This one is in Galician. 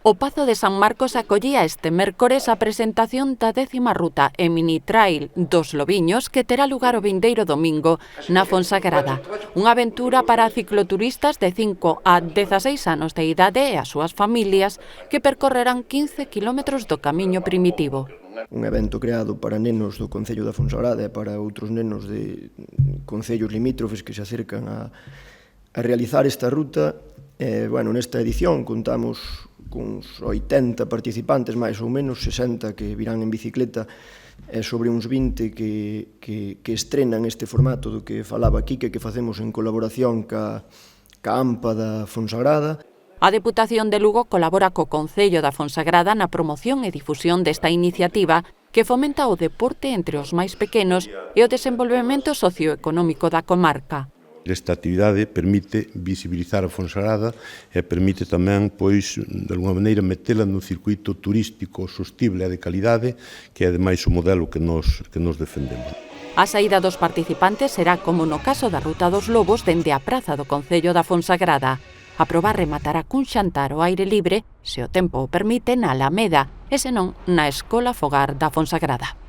O Pazo de San Marcos acollía este mércores a presentación da 10ª ruta e mini trail dos Lobiños que terá lugar o vindeiro domingo na Fonsagrada. Unha aventura para cicloturistas de 5 a 16 anos de idade e as súas familias que percorrerán 15 kilómetros do camiño primitivo. Un evento creado para nenos do Concello da Fonsagrada e para outros nenos de concellos limítrofes que se acercan a realizar esta ruta. Nesta edición contamos cuns 80 participantes, máis ou menos 60 que virán en bicicleta e sobre uns 20 que estrenan este formato do que falaba aquí, que facemos en colaboración ca AMPA da Fonsagrada. A Deputación de Lugo colabora co Concello da Fonsagrada na promoción e difusión desta iniciativa que fomenta o deporte entre os máis pequenos e o desenvolvemento socioeconómico da comarca. Esta actividade permite visibilizar a Fonsagrada e permite tamén, de alguma maneira, metela nun circuito turístico sostible e de calidade, que é ademais o modelo que nos defendemos. A saída dos participantes será como no caso da Ruta dos Lobos dende a praza do Concello da Fonsagrada. A proba rematará cun xantar ao aire libre, se o tempo o permite, na Alameda, e senón na Escola Fogar da Fonsagrada.